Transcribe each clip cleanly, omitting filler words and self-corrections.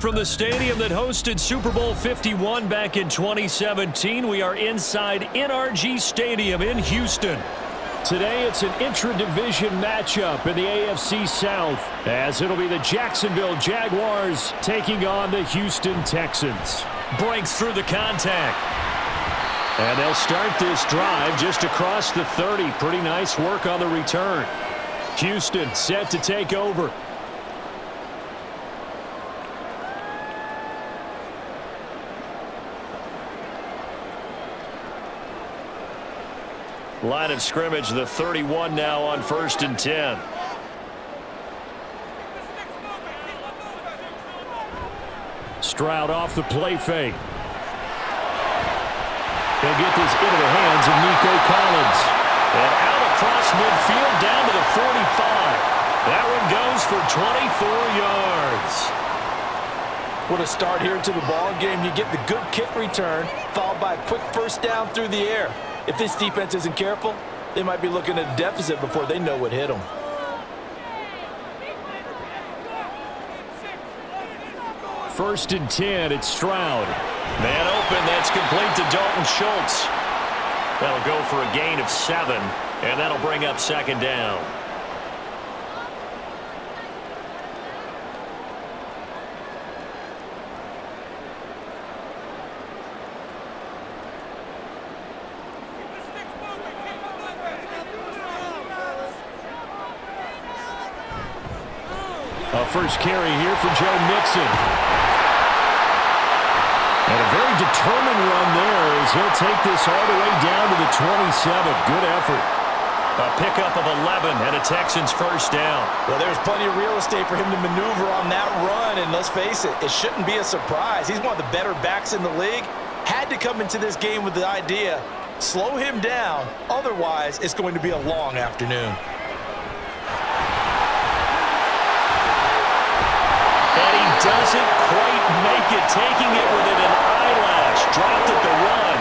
from the stadium that hosted Super Bowl 51 back in 2017. We are inside NRG Stadium in Houston. Today it's an intra-division matchup in the AFC South, as it'll be the Jacksonville Jaguars taking on the Houston Texans. Breaks through the contact. And they'll start this drive just across the 30. Pretty nice work on the return. Houston set to take over. Line of scrimmage, the 31 now on 1st and 10. Stroud off the play fake. He'll get this into the hands of Nico Collins. And out across midfield down to the 45. That one goes for 24 yards. What a start here to the ball game. You get the good kick return, followed by a quick first down through the air. If this defense isn't careful, they might be looking at a deficit before they know what hit them. First and 10, it's Stroud. Man open, that's complete to Dalton Schultz. That'll go for a gain of 7, and that'll bring up 2nd down. First carry here for Joe Mixon. And a very determined run there as he'll take this all the way down to the 27. Good effort. A pickup of 11 and a Texans first down. Well, there's plenty of real estate for him to maneuver on that run, and let's face it, it shouldn't be a surprise. He's one of the better backs in the league. Had to come into this game with the idea, slow him down, otherwise it's going to be a long afternoon. Doesn't quite make it, taking it within an eyelash. Dropped at the run.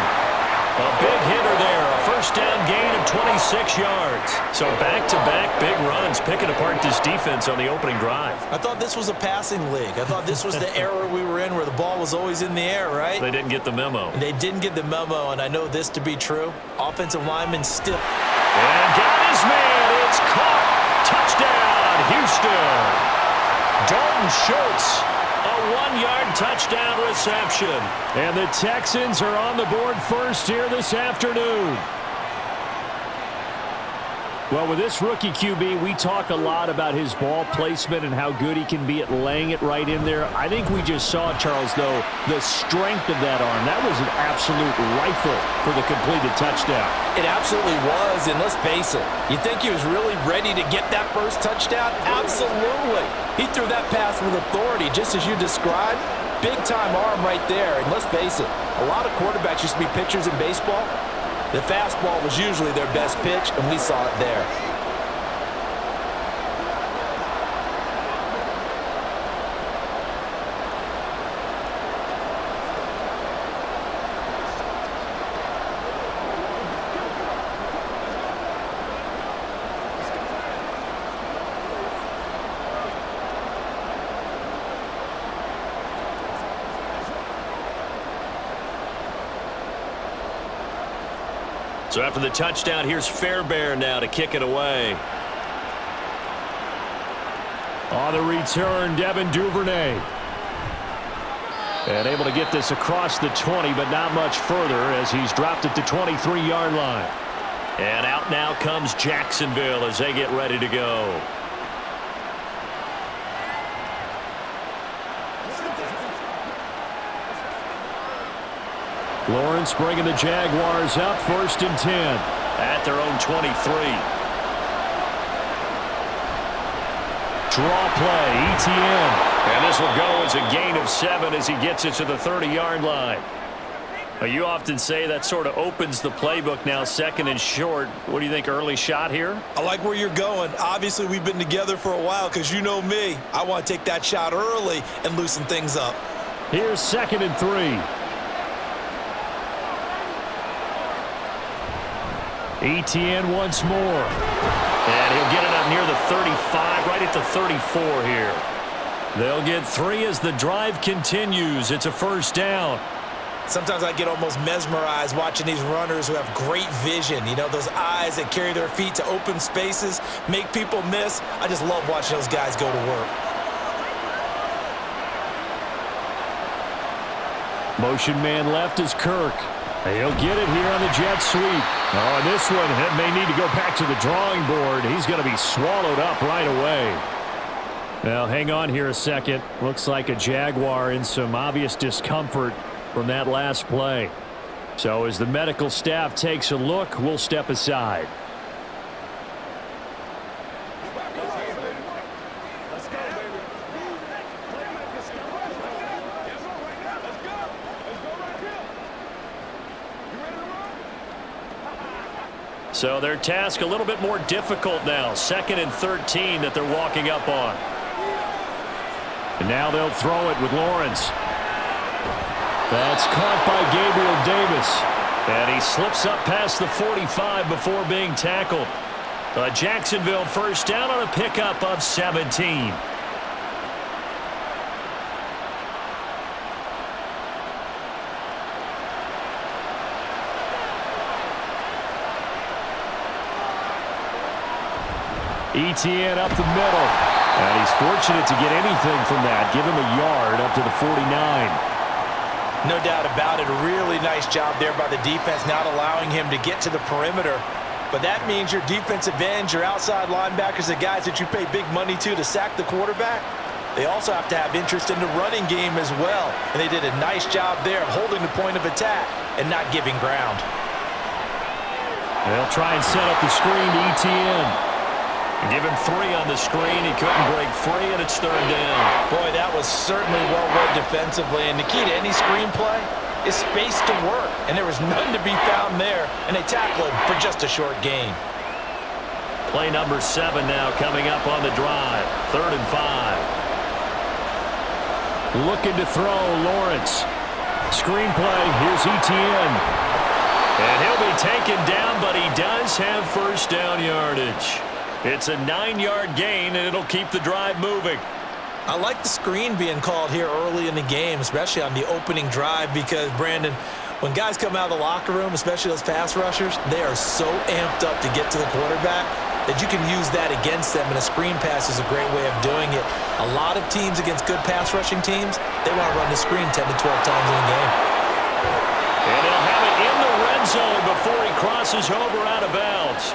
A big hitter there. A first down gain of 26 yards. So back-to-back big runs, picking apart this defense on the opening drive. I thought this was a passing league. I thought this was the era we were in where the ball was always in the air, right? They didn't get the memo. They didn't get the memo, and I know this to be true. Offensive lineman still. And got his man. It's caught. Touchdown, Houston. Dalton Schultz, a 1-yard touchdown reception. And the Texans are on the board first here this afternoon. Well, with this rookie QB, we talk a lot about his ball placement and how good he can be at laying it right in there. I think we just saw, Charles, though, the strength of that arm. That was an absolute rifle for the completed touchdown. It absolutely was, and let's face it, you think he was really ready to get that first touchdown? Absolutely. He threw that pass with authority, just as you described. Big-time arm right there, and let's face it, a lot of quarterbacks used to be pitchers in baseball. The fastball was usually their best pitch, and we saw it there. So after the touchdown, here's Fairbairn now to kick it away. On the return, Devin Duvernay. And able to get this across the 20, but not much further as he's dropped at the 23-yard line. And out now comes Jacksonville as they get ready to go. Lawrence bringing the Jaguars up, 1st and 10 at their own 23. Draw play, ETN. And this will go as a gain of 7 as he gets it to the 30-yard line. You often say that sort of opens the playbook now, 2nd and short. What do you think, early shot here? I like where you're going. Obviously, we've been together for a while because you know me. I want to take that shot early and loosen things up. Here's 2nd and 3. ETN once more. And he'll get it up near the 35, right at the 34 here. They'll get 3 as the drive continues. It's a first down. Sometimes I get almost mesmerized watching these runners who have great vision. You know, those eyes that carry their feet to open spaces, make people miss. I just love watching those guys go to work. Motion man left is Kirk. He'll get it here on the jet sweep. Oh, and this one may need to go back to the drawing board. He's going to be swallowed up right away. Now, hang on here a second. Looks like a Jaguar in some obvious discomfort from that last play. So as the medical staff takes a look, we'll step aside. So their task a little bit more difficult now. 2nd and 13 that they're walking up on. And now they'll throw it with Lawrence. That's caught by Gabriel Davis. And he slips up past the 45 before being tackled. A Jacksonville first down on a pickup of 17. ETN up the middle. And he's fortunate to get anything from that. Give him a yard up to the 49. No doubt about it. A really nice job there by the defense, not allowing him to get to the perimeter. But that means your defensive ends, your outside linebackers, the guys that you pay big money to sack the quarterback, they also have to have interest in the running game as well. And they did a nice job there of holding the point of attack and not giving ground. They'll try and set up the screen to ETN. Give him 3 on the screen. He couldn't break free, and it's 3rd down. Boy, that was certainly well read defensively. And the key to any screen play is space to work. And there was none to be found there. And they tackled him for just a short gain. Play number 7 now coming up on the drive. 3rd and 5. Looking to throw, Lawrence. Screen play. Here's ETN. And he'll be taken down, but he does have first down yardage. It's a 9-yard gain, and it'll keep the drive moving. I like the screen being called here early in the game, especially on the opening drive, because, Brandon, when guys come out of the locker room, especially those pass rushers, they are so amped up to get to the quarterback that you can use that against them, and a screen pass is a great way of doing it. A lot of teams against good pass rushing teams, they want to run the screen 10 to 12 times in a game. And they'll have it in the red zone before he crosses over out of bounds.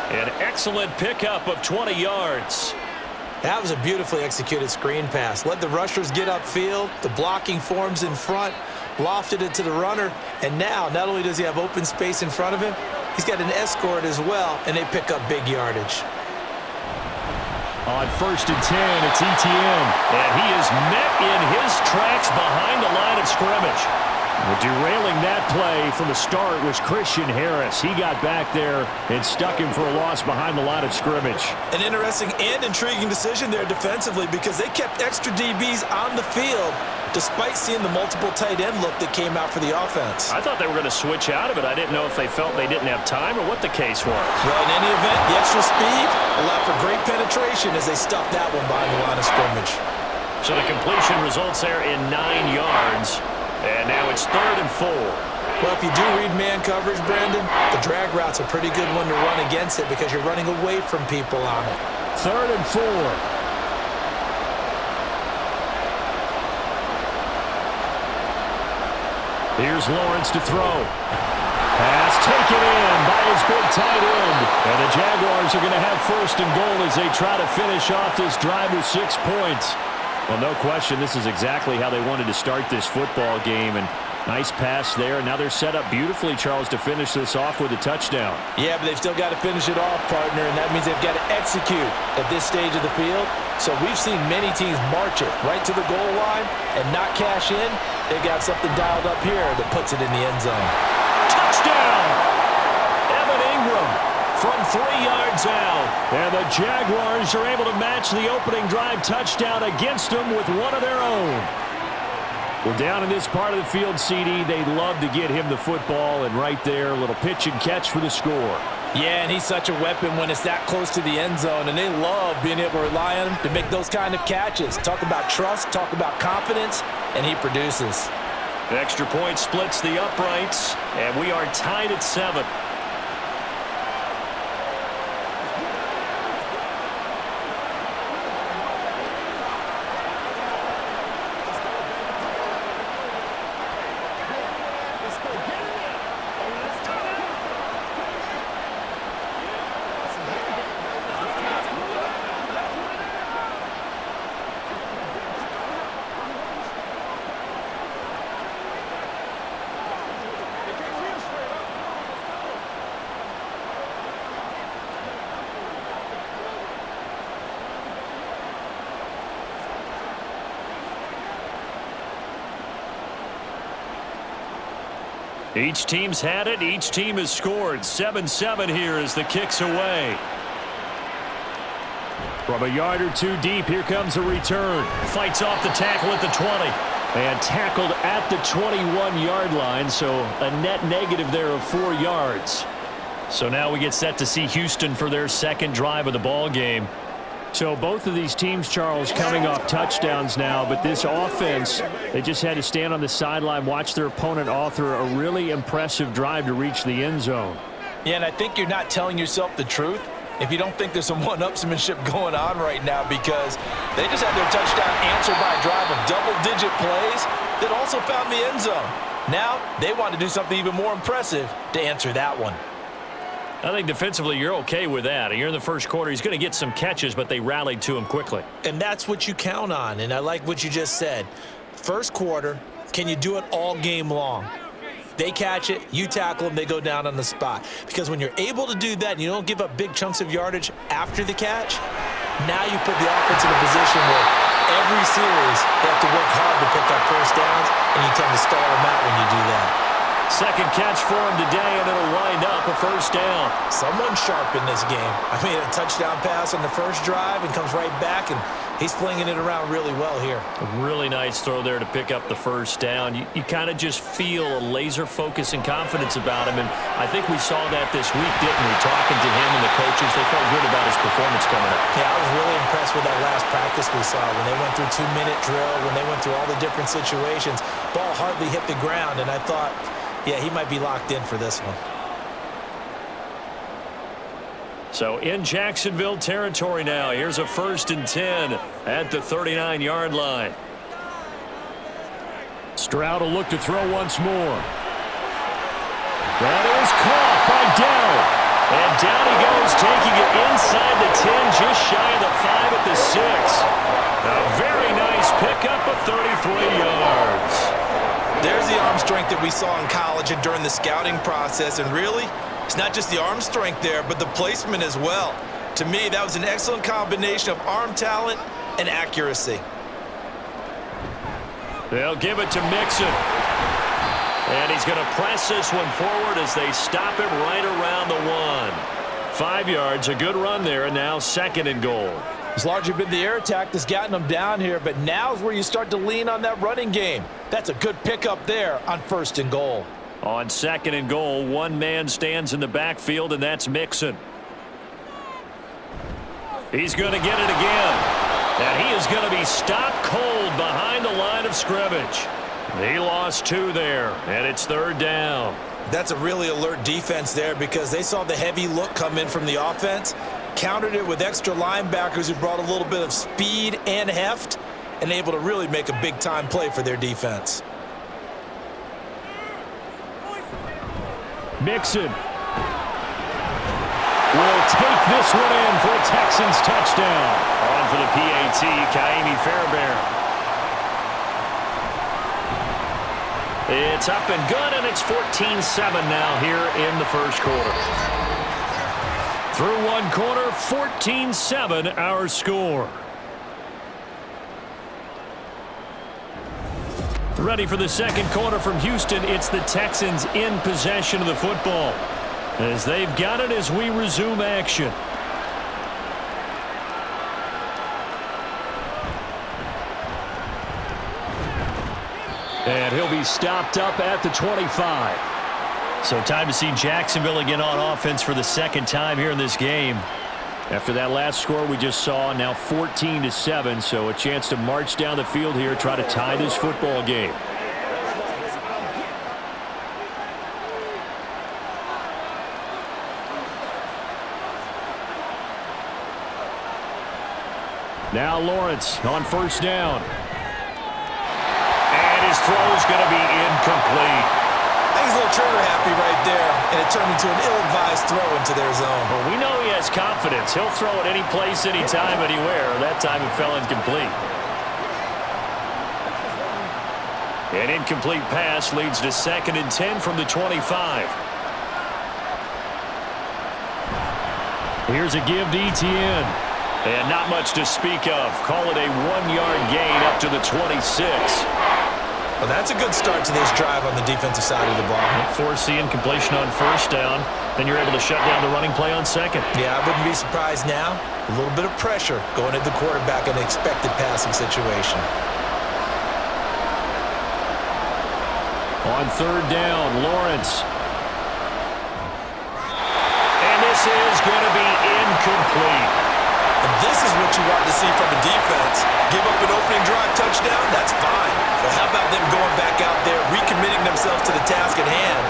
An excellent pickup of 20 yards. That was a beautifully executed screen pass. Let the rushers get upfield. The blocking forms in front. Lofted it to the runner. And now, not only does he have open space in front of him, he's got an escort as well, and they pick up big yardage. On 1st and 10, it's ETN. And he is met in his tracks behind the line of scrimmage. Well, derailing that play from the start was Christian Harris. He got back there and stuck him for a loss behind the line of scrimmage. An interesting and intriguing decision there defensively, because they kept extra DBs on the field despite seeing the multiple tight end look that came out for the offense. I thought they were going to switch out of it. I didn't know if they felt they didn't have time or what the case was. Well, in any event, the extra speed allowed for great penetration as they stuffed that one behind the line of scrimmage. So the completion results there in 9 yards. And now it's 3rd and 4. Well, if you do read man coverage, Brandon, the drag route's a pretty good one to run against it because you're running away from people on it. 3rd and 4. Here's Lawrence to throw. Pass taken in by his big tight end. And the Jaguars are going to have 1st and goal as they try to finish off this drive with 6 points. Well, no question, this is exactly how they wanted to start this football game. And nice pass there. Now they're set up beautifully, Charles, to finish this off with a touchdown. Yeah, but they've still got to finish it off, partner, and that means they've got to execute at this stage of the field. So we've seen many teams march it right to the goal line and not cash in. They've got something dialed up here that puts it in the end zone. Touchdown! Evan Ingram from 3 yards out. And the Jaguars are able to match the opening drive touchdown against them with one of their own. Well, down in this part of the field, CD, they love to get him the football, and right there, a little pitch and catch for the score. Yeah, and he's such a weapon when it's that close to the end zone, and they love being able to rely on him to make those kind of catches. Talk about trust, talk about confidence, and he produces. The extra point splits the uprights, and we are tied at 7. Each team's had it. Each team has scored. 7-7 here as the kick's away. From a yard or two deep, here comes a return. Fights off the tackle at the 20. And tackled at the 21-yard line, so a net negative there of 4 yards. So now we get set to see Houston for their second drive of the ball game. So both of these teams, Charles, coming off touchdowns now, but this offense, they just had to stand on the sideline, watch their opponent author a really impressive drive to reach the end zone. Yeah, and I think you're not telling yourself the truth if you don't think there's some one-upsmanship going on right now, because they just had their touchdown answered by a drive of double-digit plays that also found the end zone. Now they want to do something even more impressive to answer that one. I think defensively you're okay with that. You're in the first quarter. He's going to get some catches, but they rallied to him quickly. And that's what you count on, and I like what you just said. First quarter, can you do it all game long? They catch it, you tackle them, they go down on the spot. Because when you're able to do that and you don't give up big chunks of yardage after the catch, now you put the offense in a position where every series they have to work hard to pick up first downs, and you tend to stall them out when you do that. Second catch for him today, and it'll wind up a first down. Someone sharp in this game. I mean, a touchdown pass on the first drive and comes right back, and he's flinging it around really well here. A really nice throw there to pick up the first down. You kind of just feel a laser focus and confidence about him, and I think we saw that this week, didn't we? Talking to him and the coaches, they felt good about his performance coming up. Yeah, I was really impressed with that last practice we saw when they went through 2-minute drill, when they went through all the different situations. Ball hardly hit the ground, and I thought, yeah, he might be locked in for this one. So in Jacksonville territory now. Here's a 1st and 10 at the 39-yard line. Stroud will look to throw once more. That is caught by Dell. And down he goes, taking it inside the 10, just shy of the 5 at the 6. A very nice pickup of 33 yards. There's the arm strength that we saw in college and during the scouting process. And really, it's not just the arm strength there, but the placement as well. To me, that was an excellent combination of arm talent and accuracy. They'll give it to Mixon. And he's going to press this one forward as they stop him right around the 1. 5 yards, a good run there, and now 2nd and goal. It's largely been the air attack that's gotten them down here, but now's where you start to lean on that running game. That's a good pickup there on 1st and goal. On 2nd and goal, one man stands in the backfield, and that's Mixon. He's going to get it again. And he is going to be stopped cold behind the line of scrimmage. He lost 2 there, and it's 3rd down. That's a really alert defense there because they saw the heavy look come in from the offense, countered it with extra linebackers who brought a little bit of speed and heft, and able to really make a big-time play for their defense. Mixon will take this one in for a Texans touchdown. On for the PAT, Kaimi Fairbairn. It's up and good, and it's 14-7 now here in the first quarter. Through one quarter, 14-7 our score. Ready for the second quarter from Houston. It's the Texans in possession of the football, as they've got it as we resume action. And he'll be stopped up at the 25. So time to see Jacksonville again on offense for the second time here in this game. After that last score we just saw, now 14-7, so a chance to march down the field here, try to tie this football game. Now Lawrence on first down. And his throw is going to be incomplete. I think he's a little trigger happy right there, and it turned into an ill-advised throw into their zone. Well, we know he has confidence. He'll throw it any place, anytime, anywhere. That time it fell incomplete. An incomplete pass leads to 2nd and 10 from the 25. Here's a give to Etienne. And not much to speak of. Call it a 1-yard gain up to the 26. Well, that's a good start to this drive on the defensive side of the ball. Force the incompletion on first down. Then you're able to shut down the running play on second. Yeah, I wouldn't be surprised now. A little bit of pressure going at the quarterback in an expected passing situation. On third down, Lawrence. And this is going to be incomplete. And this is what you want to see from a defense. Give up an opening drive touchdown, that's fine. But how about them going back out there, recommitting themselves to the task at hand,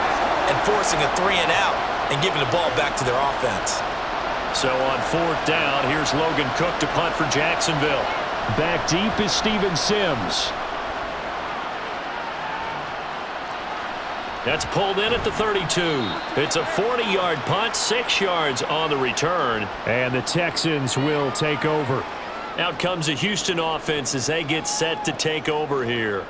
and forcing a 3-and-out and giving the ball back to their offense. So on fourth down, here's Logan Cook to punt for Jacksonville. Back deep is Steven Sims. That's pulled in at the 32. It's a 40-yard punt, 6 yards on the return, and the Texans will take over. Out comes the Houston offense as they get set to take over here.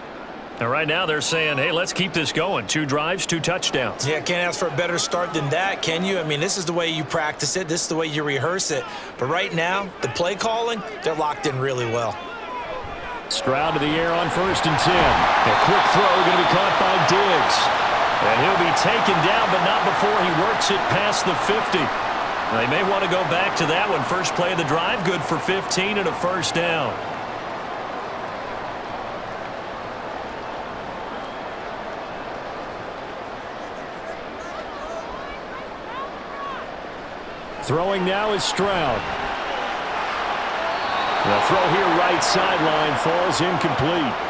Now, right now they're saying, hey, let's keep this going. 2 drives, 2 touchdowns. Yeah, can't ask for a better start than that, can you? I mean, this is the way you practice it. This is the way you rehearse it. But right now, the play calling, they're locked in really well. Stroud to the air on first and 10. A quick throw going to be caught by Diggs. And he'll be taken down, but not before he works it past the 50. Now, they may want to go back to that one. First play of the drive, good for 15 and a first down. Throwing now is Stroud. The throw here right sideline falls incomplete.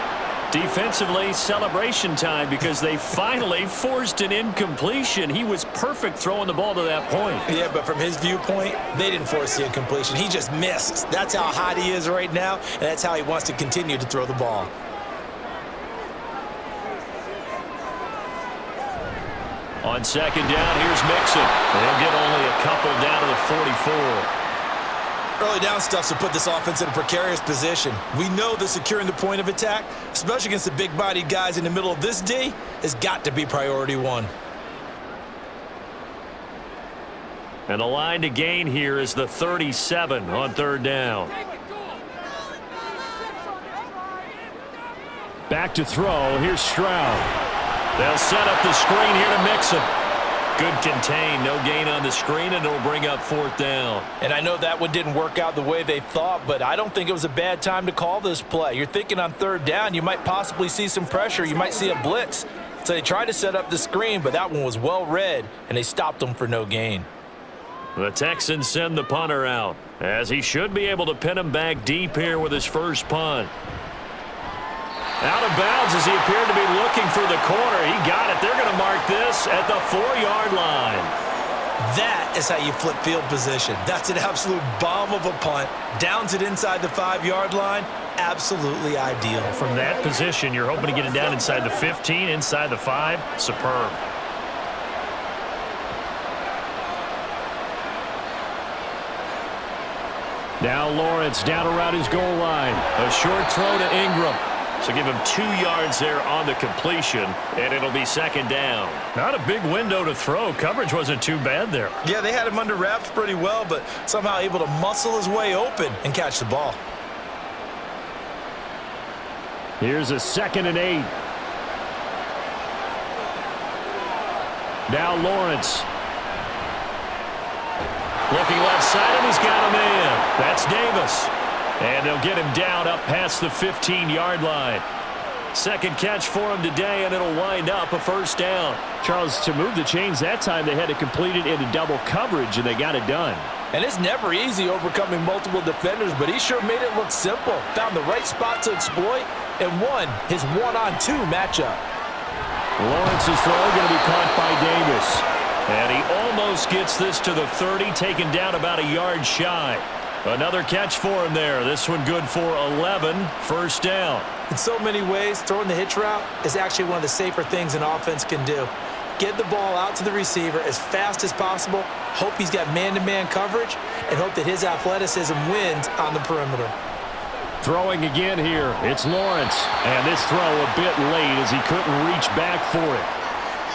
Defensively, celebration time because they finally forced an incompletion. He was perfect throwing the ball to that point. Yeah, but from his viewpoint, they didn't force the incompletion. He just missed. That's how hot he is right now, and that's how he wants to continue to throw the ball. On second down, here's Mixon. They'll get only a couple down to the 44. Early down stuff to put this offense in a precarious position. We know that securing the point of attack, especially against the big-bodied guys in the middle of this D, has got to be priority 1. And the line to gain here is the 37 on third down. Back to throw. Here's Stroud. They'll set up the screen here to Mixon. Good contain, no gain on the screen, and it'll bring up fourth down. And I know that one didn't work out the way they thought, but I don't think it was a bad time to call this play. You're thinking on third down, you might possibly see some pressure. You might see a blitz. So they tried to set up the screen, but that one was well read, and they stopped them for no gain. The Texans send the punter out, as he should be able to pin him back deep here with his first punt. Out of bounds as he appeared to be looking for the corner. He got it. They're going to mark this at the 4-yard line. That is how you flip field position. That's an absolute bomb of a punt. Downs it inside the 5-yard line. Absolutely ideal. From that position, you're hoping to get it down inside the 15, inside the 5. Superb. Now Lawrence down around his goal line. A short throw to Ingram. So give him 2 yards there on the completion, and it'll be second down. Not a big window to throw. Coverage wasn't too bad there. Yeah, they had him under wraps pretty well, but somehow able to muscle his way open and catch the ball. Here's a 2nd and 8. Now Lawrence. Looking left side, and he's got him in. That's Davis. And they'll get him down up past the 15-yard line. Second catch for him today, and it'll wind up a first down. Charles, to move the chains that time, they had to complete it into double coverage, and they got it done. And it's never easy overcoming multiple defenders, but he sure made it look simple. Found the right spot to exploit and won his one-on-two matchup. Lawrence's throw going to be caught by Davis. And he almost gets this to the 30, taken down about a yard shy. Another catch for him there. This one good for 11, first down. In so many ways, throwing the hitch route is actually one of the safer things an offense can do. Get the ball out to the receiver as fast as possible, hope he's got man-to-man coverage, and hope that his athleticism wins on the perimeter. Throwing again here, it's Lawrence. And this throw a bit late as he couldn't reach back for it.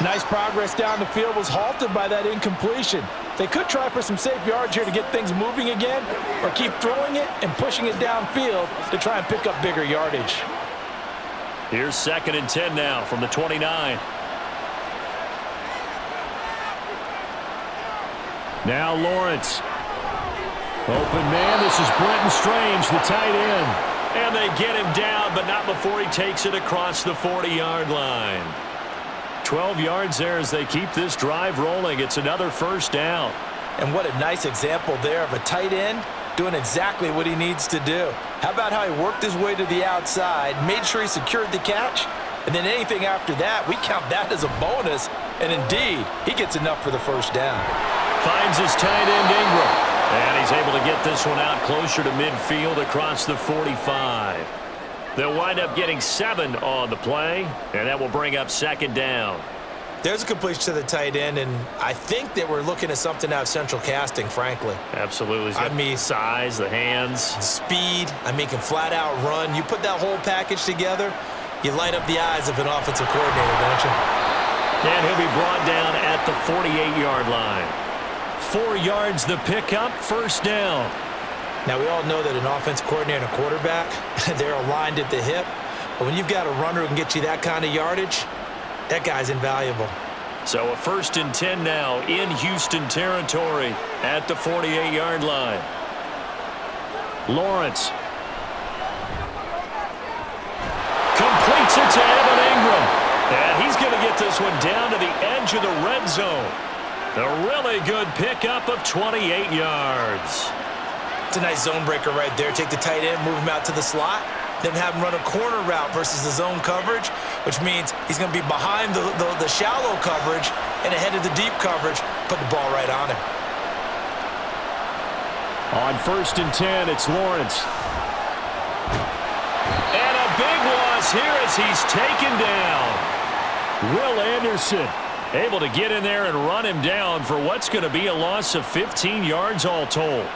Nice progress down the field was halted by that incompletion. They could try for some safe yards here to get things moving again, or keep throwing it and pushing it downfield to try and pick up bigger yardage. Here's 2nd and 10 now from the 29. Now Lawrence. Open man, this is Brenton Strange, the tight end. And they get him down, but not before he takes it across the 40-yard line. 12 yards there as they keep this drive rolling. It's another first down. And what a nice example there of a tight end doing exactly what he needs to do. How about how he worked his way to the outside, made sure he secured the catch, and then anything after that, we count that as a bonus. And indeed, he gets enough for the first down. Finds his tight end Ingram. And he's able to get this one out closer to midfield across the 45. They'll wind up getting 7 on the play, and that will bring up 2nd down. There's a completion to the tight end, and I think that we're looking at something out of central casting, frankly. Absolutely. I mean, size, the hands. Speed. I mean, can flat out run. You put that whole package together, you light up the eyes of an offensive coordinator, don't you? And he'll be brought down at the 48-yard line. 4 yards the pickup, first down. Now, we all know that an offensive coordinator and a quarterback, they're aligned at the hip. But when you've got a runner who can get you that kind of yardage, that guy's invaluable. So a 1st and 10 now in Houston territory at the 48-yard line. Lawrence. Completes it to Evan Ingram. And he's going to get this one down to the edge of the red zone. A really good pickup of 28 yards. It's a nice zone breaker right there. Take the tight end, move him out to the slot, then have him run a corner route versus the zone coverage, which means he's going to be behind the shallow coverage and ahead of the deep coverage. Put the ball right on him. On 1st and 10, it's Lawrence. And a big loss here as he's taken down. Will Anderson able to get in there and run him down for what's going to be a loss of 15 yards all told.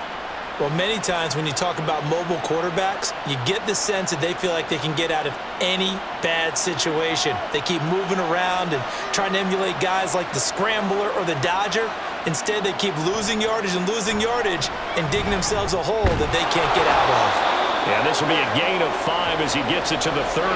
Well, many times when you talk about mobile quarterbacks, you get the sense that they feel like they can get out of any bad situation. They keep moving around and trying to emulate guys like the Scrambler or the Dodger. Instead, they keep losing yardage and digging themselves a hole that they can't get out of. Yeah, this will be a gain of 5 as he gets it to the 30.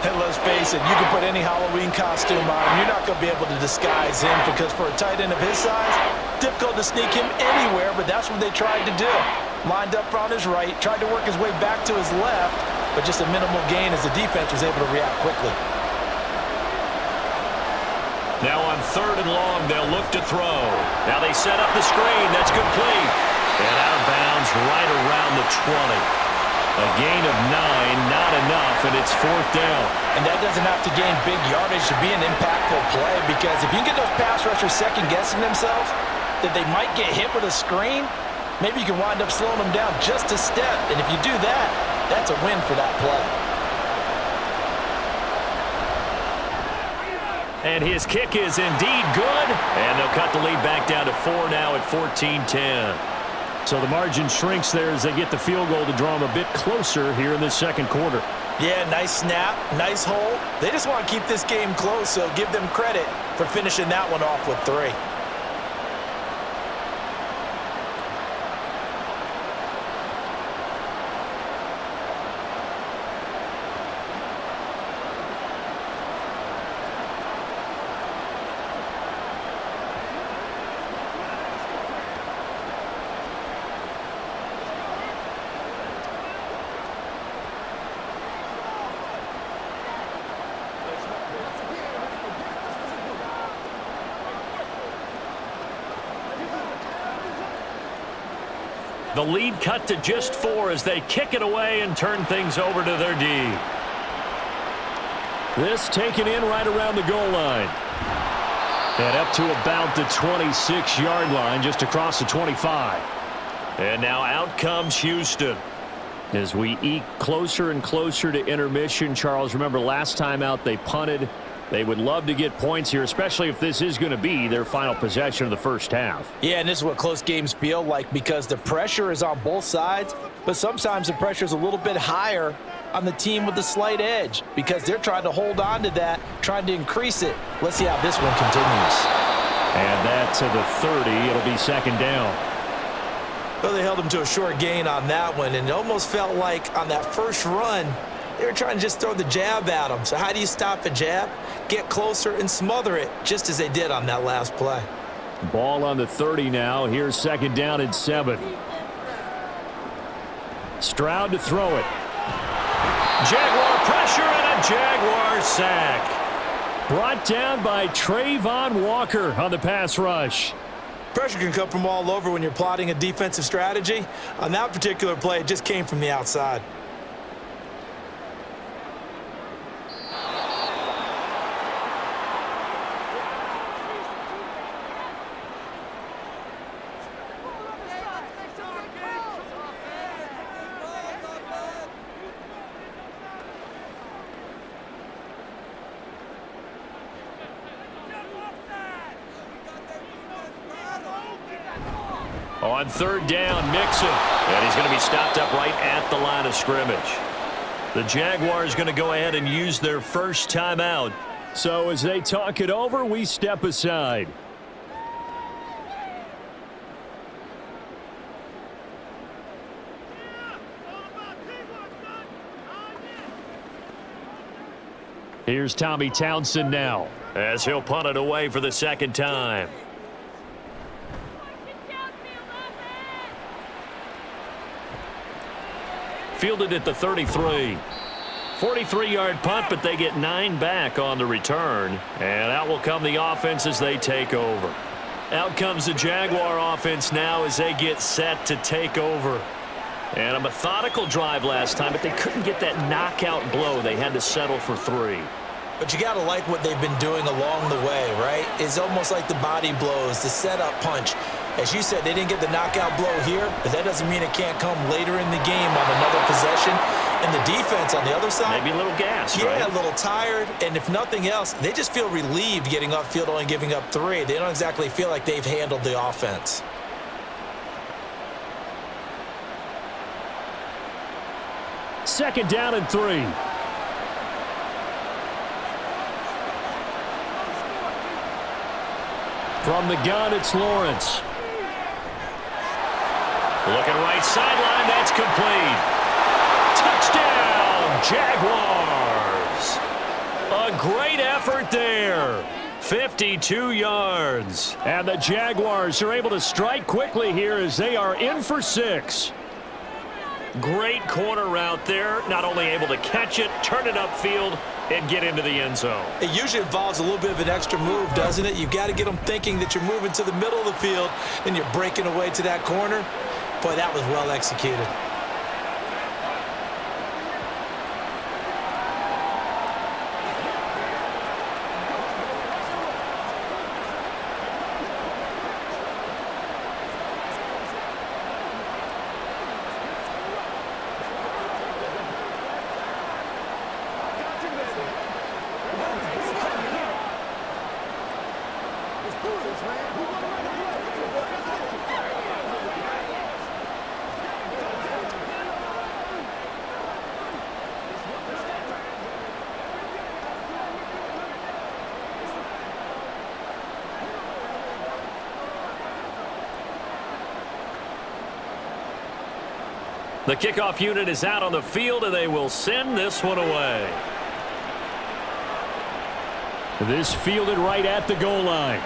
And let's face it, you can put any Halloween costume on him. You're not going to be able to disguise him because for a tight end of his size, difficult to sneak him anywhere, but that's what they tried to do. Lined up on his right, tried to work his way back to his left, but just a minimal gain as the defense was able to react quickly. Now on 3rd and long, they'll look to throw. Now they set up the screen. That's complete. And out of bounds right around the 20. A gain of 9, not enough, and it's 4th down. And that doesn't have to gain big yardage to be an impactful play, because if you can get those pass rushers second-guessing themselves, that they might get hit with a screen, maybe you can wind up slowing them down just a step. And if you do that, that's a win for that play. And his kick is indeed good. And they'll cut the lead back down to 4 now at 14-10. So the margin shrinks there as they get the field goal to draw them a bit closer here in the 2nd quarter. Yeah, nice snap, nice hole. They just want to keep this game close, so give them credit for finishing that one off with 3. The lead cut to just 4 as they kick it away and turn things over to their D. This taken in right around the goal line. And up to about the 26-yard line, just across the 25. And now out comes Houston. As we eke closer and closer to intermission, Charles, remember last time out they punted. They would love to get points here, especially if this is going to be their final possession of the first half. Yeah, and this is what close games feel like because the pressure is on both sides, but sometimes the pressure is a little bit higher on the team with the slight edge because they're trying to hold on to that, trying to increase it. Let's see how this one continues. And that to the 30. It'll be second down. Well, they held him to a short gain on that one, and it almost felt like on that first run, they were trying to just throw the jab at him. So how do you stop a jab? Get closer and smother it, just as they did on that last play. Ball on the 30 now. Here's second down and 7. Stroud to throw it. Jaguar pressure and a Jaguar sack. Brought down by Trayvon Walker on the pass rush. Pressure can come from all over when you're plotting a defensive strategy. On that particular play, it just came from the outside. On third down, Mixon. And he's going to be stopped up right at the line of scrimmage. The Jaguars going to go ahead and use their first timeout. So as they talk it over, we step aside. Here's Tommy Townsend now as he'll punt it away for the second time. Fielded at the 33. 43-yard punt, but they get 9 back on the return. And out will come the offense as they take over. Out comes the Jaguar offense now as they get set to take over. And a methodical drive last time, but they couldn't get that knockout blow. They had to settle for 3. But you got to like what they've been doing along the way, right? It's almost like the body blows, the setup punch. As you said, they didn't get the knockout blow here, but that doesn't mean it can't come later in the game on another possession. And the defense on the other side, maybe a little gas, yeah, right? A little tired. And if nothing else, they just feel relieved getting upfield, only giving up 3. They don't exactly feel like they've handled the offense. Second down and 3. From the gun, it's Lawrence. Looking right sideline, that's complete. Touchdown, Jaguars. A great effort there. 52 yards. And the Jaguars are able to strike quickly here as they are in for 6. Great corner route there. Not only able to catch it, turn it upfield, and get into the end zone. It usually involves a little bit of an extra move, doesn't it? You've got to get them thinking that you're moving to the middle of the field, and you're breaking away to that corner. Boy, that was well executed. The kickoff unit is out on the field, and they will send this one away. This fielded right at the goal line.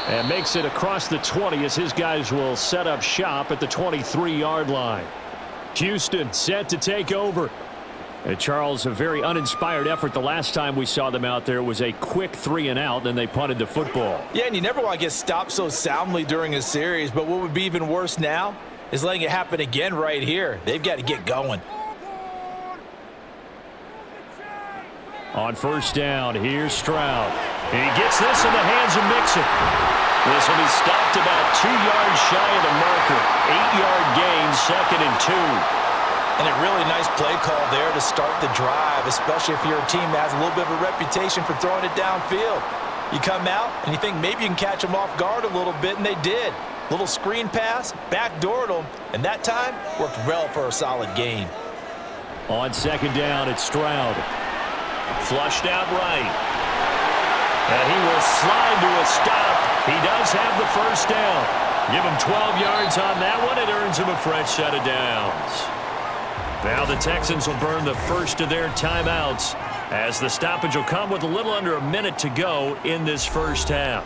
And makes it across the 20 as his guys will set up shop at the 23-yard line. Houston set to take over. And Charles, a very uninspired effort. The last time we saw them out there was a quick 3-and-out, then they punted the football. Yeah, and you never want to get stopped so soundly during a series, but what would be even worse now is letting it happen again right here. They've got to get going. On first down, here's Stroud. And he gets this in the hands of Mixon. This will be stopped about 2 yards shy of the marker. 8-yard gain, 2nd and 2. And a really nice play call there to start the drive, especially if you're a team that has a little bit of a reputation for throwing it downfield. You come out and you think maybe you can catch them off guard a little bit, and they did. Little screen pass, backdoored them, and that time worked well for a solid gain. On second down, it's Stroud. Flushed out right. And he will slide to a stop. He does have the first down. Give him 12 yards on that one. It earns him a fresh set of downs. Now the Texans will burn the first of their timeouts as the stoppage will come with a little under a minute to go in this first half.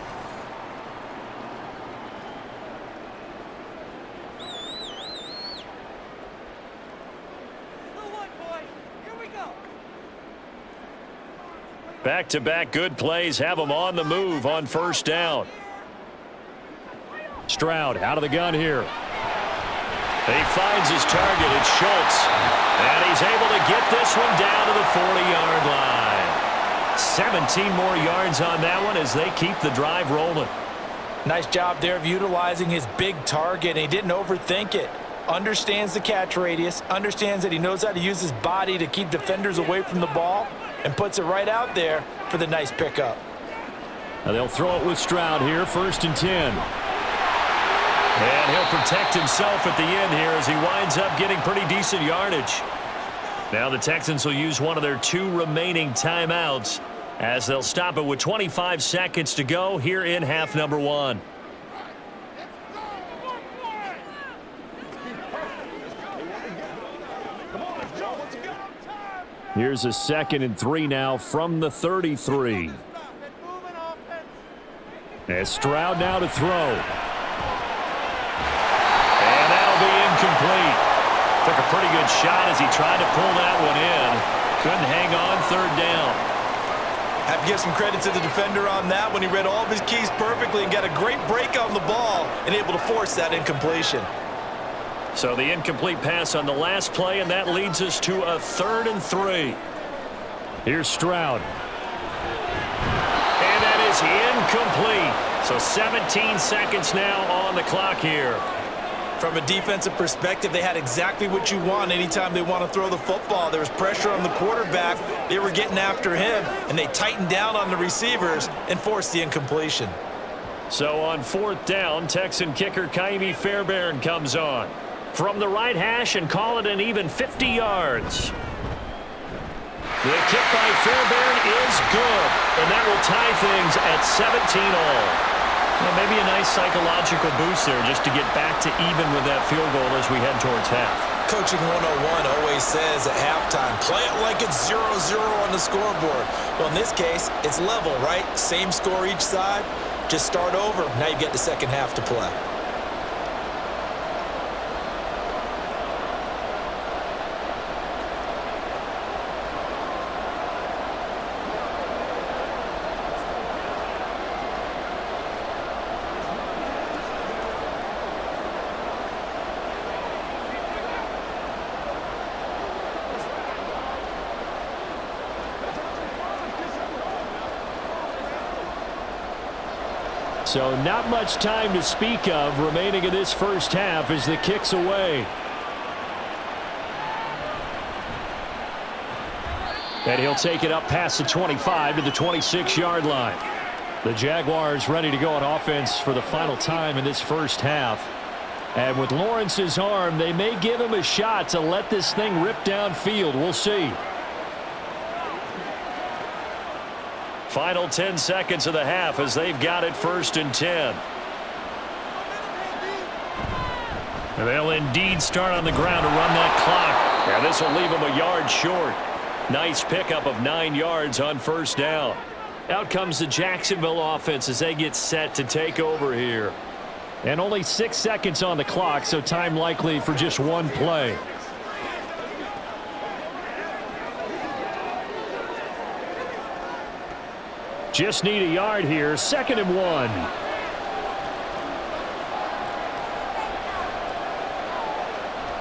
Back-to-back good plays have him on the move on first down. Stroud out of the gun here. He finds his target. It's Schultz. And he's able to get this one down to the 40-yard line. 17 more yards on that one as they keep the drive rolling. Nice job there of utilizing his big target. He didn't overthink it. Understands the catch radius. Understands that he knows how to use his body to keep defenders away from the ball. And puts it right out there for the nice pickup. Now they'll throw it with Stroud here, 1st and 10. And he'll protect himself at the end here as he winds up getting pretty decent yardage. Now the Texans will use one of their 2 remaining timeouts as they'll stop it with 25 seconds to go here in half number 1. Here's a 2nd and 3 now from the 33. As Stroud now to throw. And that'll be incomplete. Took a pretty good shot as he tried to pull that one in. Couldn't hang on 3rd down. Have to give some credit to the defender on that when he read all of his keys perfectly and got a great break on the ball and able to force that incompletion. So the incomplete pass on the last play, and that leads us to a 3rd and 3. Here's Stroud. And that is incomplete. So 17 seconds now on the clock here. From a defensive perspective, they had exactly what you want anytime they want to throw the football. There was pressure on the quarterback. They were getting after him, and they tightened down on the receivers and forced the incompletion. So on 4th down, Texan kicker Kaimi Fairbairn comes on from the right hash and call it an even 50 yards. The kick by Fairbairn is good, and that will tie things at 17-all. Well, maybe a nice psychological boost there just to get back to even with that field goal as we head towards half. Coaching 101 always says at halftime, play it like it's 0-0 on the scoreboard. Well, in this case, it's level, right? Same score each side. Just start over. Now you get the second half to play. So not much time to speak of remaining in this first half as the kick's away. And he'll take it up past the 25 to the 26-yard line. The Jaguars ready to go on offense for the final time in this first half. And with Lawrence's arm, they may give him a shot to let this thing rip downfield. We'll see. Final 10 seconds of the half as they've got it 1st and 10. And they'll indeed start on the ground to run that clock. Yeah, this will leave them a yard short. Nice pickup of 9 yards on 1st down. Out comes the Jacksonville offense as they get set to take over here. And only 6 seconds on the clock, so time likely for just one play. Just need a yard here. 2nd and 1.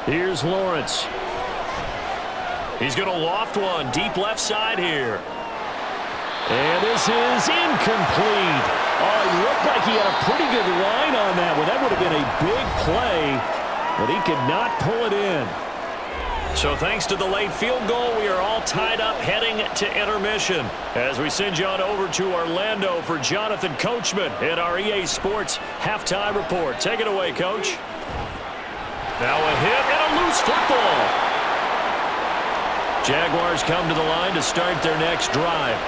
Here's Lawrence. He's going to loft one deep left side here. And this is incomplete. Oh, it looked like he had a pretty good line on that one. That would have been a big play, but he could not pull it in. So thanks to the late field goal, we are all tied up heading to intermission as we send you on over to Orlando for Jonathan Coachman in our EA Sports halftime report. Take it away, Coach. Now a hit and a loose football. Jaguars come to the line to start their next drive.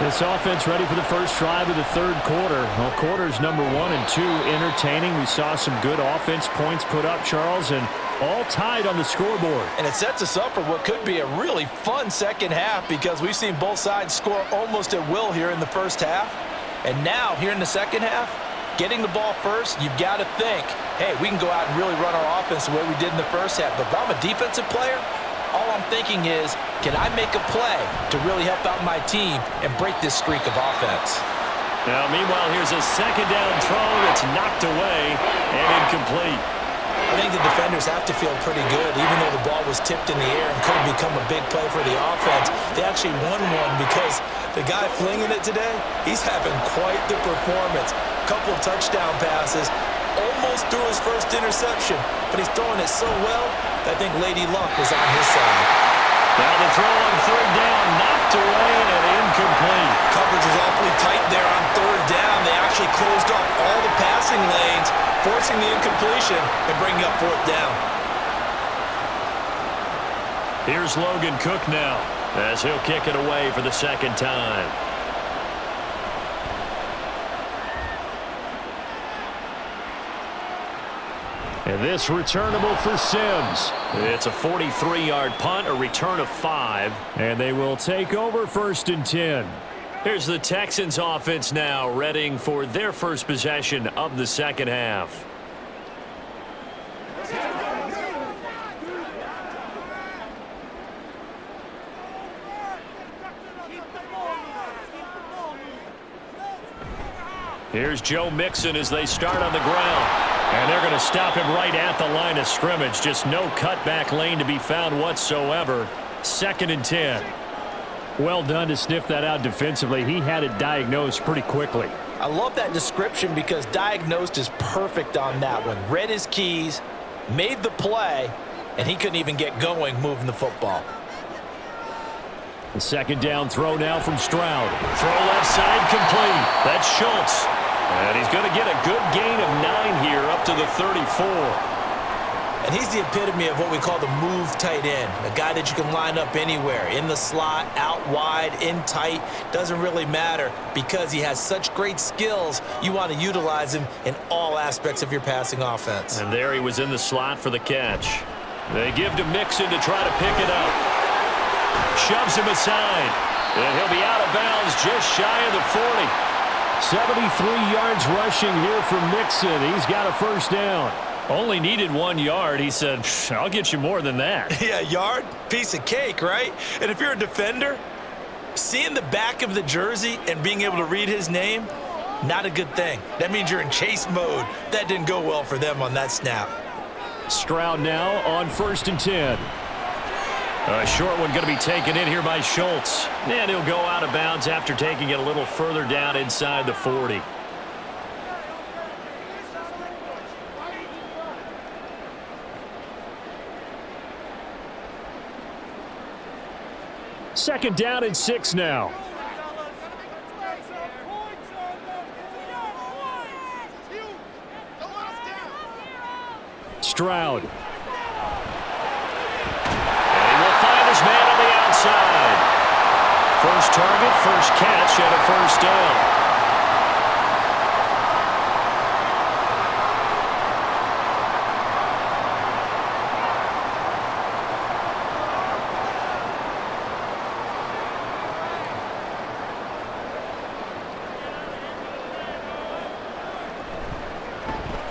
This offense ready for the first drive of the third quarter. Well, quarters number 1 and 2 entertaining. We saw some good offense points put up, Charles, and all tied on the scoreboard. And it sets us up for what could be a really fun second half because we've seen both sides score almost at will here in the first half. And now, here in the second half, getting the ball first, you've got to think, hey, we can go out and really run our offense the way we did in the first half. But if I'm a defensive player, all I'm thinking is, can I make a play to really help out my team and break this streak of offense? Now, meanwhile, here's a second down throw that's knocked away and incomplete. I think the defenders have to feel pretty good, even though the ball was tipped in the air and could have become a big play for the offense. They actually won one because the guy flinging it today, he's having quite the performance. Couple of touchdown passes, almost threw his first interception, but he's throwing it so well that I think Lady Luck was on his side. Now the throw on third down, knocked away and incomplete. Coverage was awfully tight there on third down. They actually closed off all the passing lanes, forcing the incompletion and bringing up fourth down. Here's Logan Cook now as he'll kick it away for the second time. And this returnable for Sims. It's a 43-yard punt, a return of 5. And they will take over 1st and 10. Here's the Texans offense now, readying for their first possession of the second half. Here's Joe Mixon as they start on the ground. And they're going to stop him right at the line of scrimmage. Just no cutback lane to be found whatsoever. 2nd and 10. Well done to sniff that out defensively. He had it diagnosed pretty quickly. I love that description because diagnosed is perfect on that one. Read his keys, made the play, and he couldn't even get going moving the football. The second down throw now from Stroud. Throw left side complete. That's Schultz. And he's going to get a good gain of 9 here up to the 34. And he's the epitome of what we call the move tight end. A guy that you can line up anywhere. In the slot, out wide, in tight. Doesn't really matter because he has such great skills. You want to utilize him in all aspects of your passing offense. And there he was in the slot for the catch. They give to Mixon to try to pick it up. Shoves him aside. And he'll be out of bounds just shy of the 40. 73 yards rushing here from Mixon. He's got a first down. Only needed 1 yard. He said, I'll get you more than that. Yeah, yard, piece of cake, right? And if you're a defender, seeing the back of the jersey and being able to read his name, not a good thing. That means you're in chase mode. That didn't go well for them on that snap. Stroud now on 1st and 10. A short one going to be taken in here by Schultz. And he'll go out of bounds after taking it a little further down inside the 40. Second down and 6 now. Stroud. Man on the outside. First target, first catch, and a first down.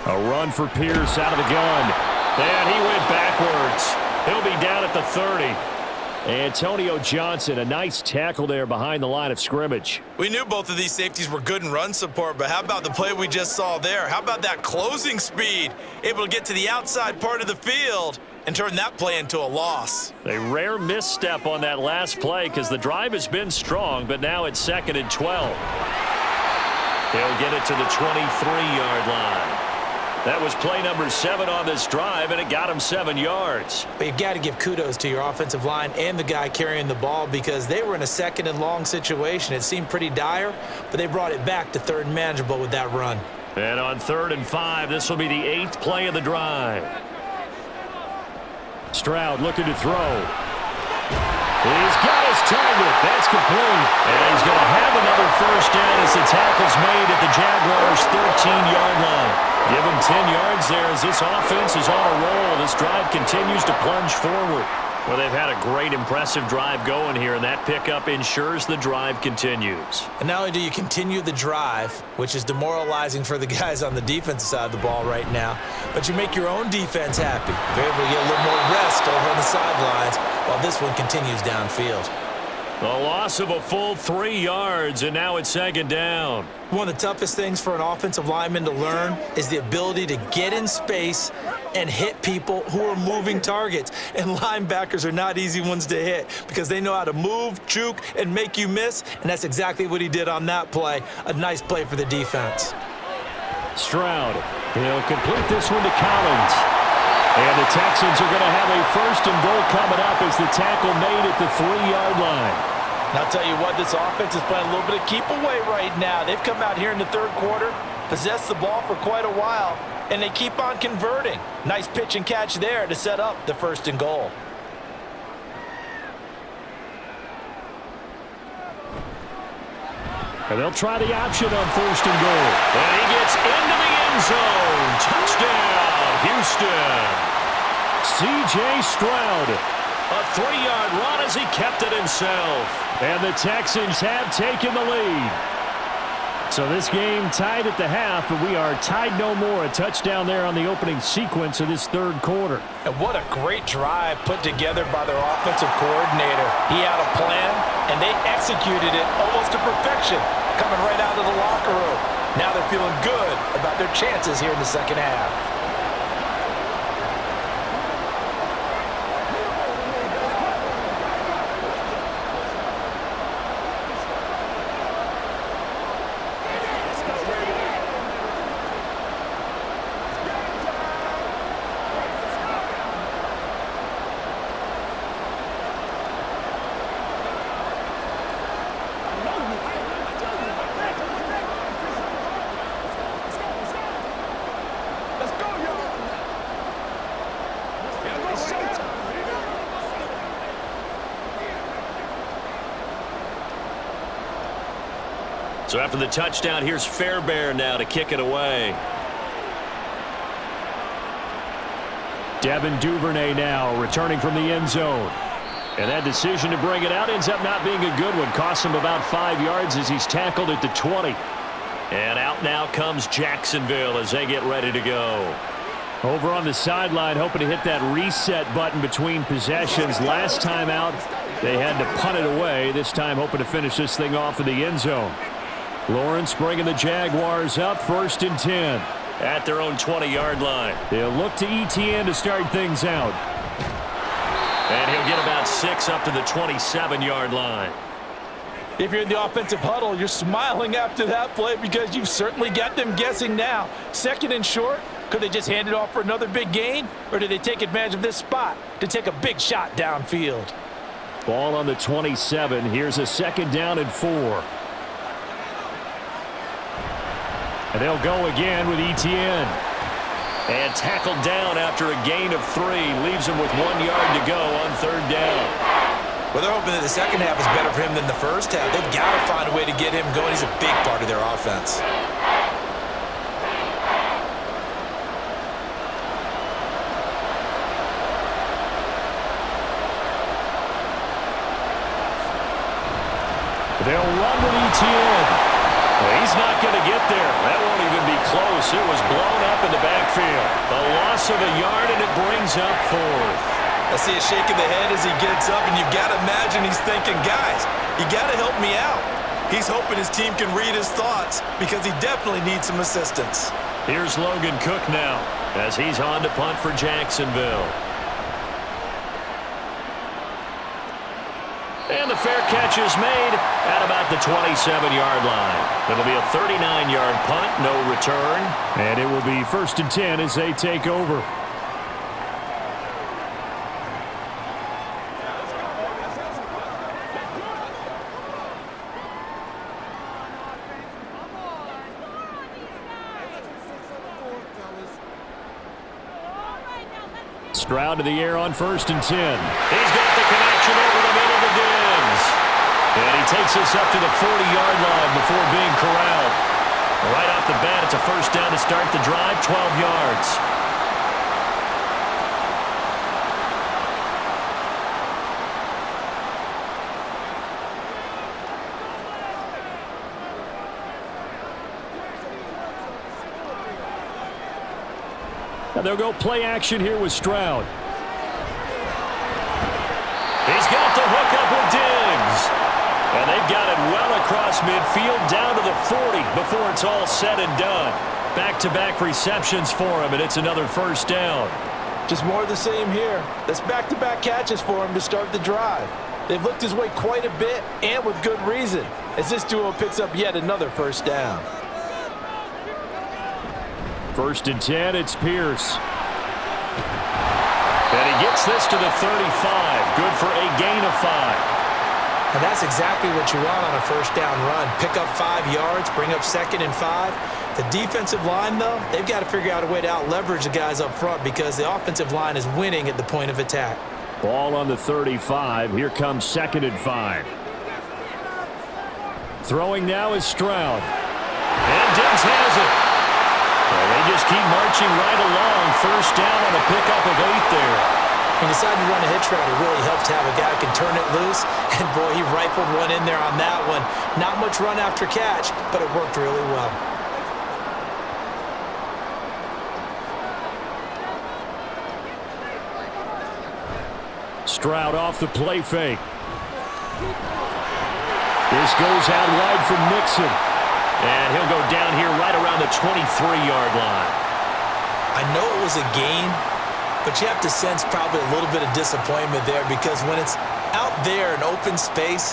A run for Pierce out of the gun. And he went backwards. He'll be down at the 30. Antonio Johnson, a nice tackle there behind the line of scrimmage. We knew both of these safeties were good in run support, but how about the play we just saw there? How about that closing speed? Able to get to the outside part of the field and turn that play into a loss. A rare misstep on that last play because the drive has been strong, but now it's 2nd and 12. He'll get it to the 23-yard line. That was play number 7 on this drive, and it got him 7 yards. But you've got to give kudos to your offensive line and the guy carrying the ball because they were in a 2nd and long situation. It seemed pretty dire, but they brought it back to 3rd and manageable with that run. And on 3rd and 5, this will be the 8th play of the drive. Stroud looking to throw. He's got his target. That's complete. And he's going to have another first down as the tackle's made at the Jaguars' 13-yard line. Give him 10 yards there as this offense is on a roll. This drive continues to plunge forward. Well, they've had a great, impressive drive going here, and that pickup ensures the drive continues. And not only do you continue the drive, which is demoralizing for the guys on the defensive side of the ball right now, but you make your own defense happy. They're able to get a little more rest over on the sidelines while this one continues downfield. The loss of a full 3 yards, and now it's 2nd down. One of the toughest things for an offensive lineman to learn is the ability to get in space and hit people who are moving targets. And linebackers are not easy ones to hit because they know how to move, juke, and make you miss, and that's exactly what he did on that play. A nice play for the defense. Stroud, he'll complete this one to Collins. And the Texans are going to have a 1st and goal coming up as the tackle made at the 3-yard line. And I'll tell you what, this offense is playing a little bit of keep away right now. They've come out here in the 3rd quarter, possessed the ball for quite a while, and they keep on converting. Nice pitch and catch there to set up the 1st and goal. And they'll try the option on 1st and goal. And he gets into the end zone. Touchdown, Houston. C.J. Stroud. A 3-yard run as he kept it himself. And the Texans have taken the lead. So this game tied at the half, but we are tied no more. A touchdown there on the opening sequence of this 3rd quarter. And what a great drive put together by their offensive coordinator. He had a plan, and they executed it almost to perfection, coming right out of the locker room. Now they're feeling good about their chances here in the 2nd half. So after the touchdown, here's Fairbairn now to kick it away. Devin Duvernay now returning from the end zone. And that decision to bring it out ends up not being a good one. Costs him about 5 yards as he's tackled at the 20. And out now comes Jacksonville as they get ready to go. Over on the sideline, hoping to hit that reset button between possessions. Last time out, they had to punt it away. This time hoping to finish this thing off in the end zone. Lawrence bringing the Jaguars up 1st and 10 at their own 20-yard line. They'll look to ETN to start things out. And he'll get about 6 up to the 27-yard line. If you're in the offensive huddle, you're smiling after that play because you've certainly got them guessing now. 2nd and short, could they just hand it off for another big gain? Or did they take advantage of this spot to take a big shot downfield? Ball on the 27. Here's a 2nd down and 4. And they'll go again with ETN. And tackled down after a gain of 3. Leaves him with 1 yard to go on 3rd down. Well, they're hoping that the 2nd half is better for him than the 1st half. They've got to find a way to get him going. He's a big part of their offense. They'll run with ETN. He's not going to get there. That won't even be close. It was blown up in the backfield. A loss of a yard, and it brings up 4th. I see a shake of the head as he gets up, and you've got to imagine he's thinking, guys, you got to help me out. He's hoping his team can read his thoughts because he definitely needs some assistance. Here's Logan Cook now as he's on to punt for Jacksonville. And the fair catch is made at about the 27-yard line. It'll be a 39-yard punt, no return. And it will be 1st and 10 as they take over. Stroud to the air on 1st and 10. He's got the connection over the middle to Diggs. And he takes us up to the 40-yard line before being corralled. Right off the bat, it's a 1st down to start the drive, 12 yards. And they'll go play action here with Stroud. He's got the hook up with Diggs. And they've got it well across midfield down to the 40 before it's all said and done. Back-to-back receptions for him, and it's another 1st down. Just more of the same here. That's back-to-back catches for him to start the drive. They've looked his way quite a bit, and with good reason, as this duo picks up yet another 1st down. 1st and 10, it's Pierce. And he gets this to the 35. Good for a gain of 5. And that's exactly what you want on a 1st down run. Pick up 5 yards, bring up 2nd and 5. The defensive line, though, they've got to figure out a way to out-leverage the guys up front because the offensive line is winning at the point of attack. Ball on the 35. Here comes 2nd and 5. Throwing now is Stroud. And Diggs has it. Well, they just keep marching right along. 1st down on a pickup of 8 there. He decided to run a hitch route. It really helps to have a guy who can turn it loose. And, boy, he rifled one in there on that one. Not much run after catch, but it worked really well. Stroud off the play fake. This goes out wide from Mixon. And he'll go down here right around the 23-yard line. I know it was a gain, but you have to sense probably a little bit of disappointment there because when it's out there in open space,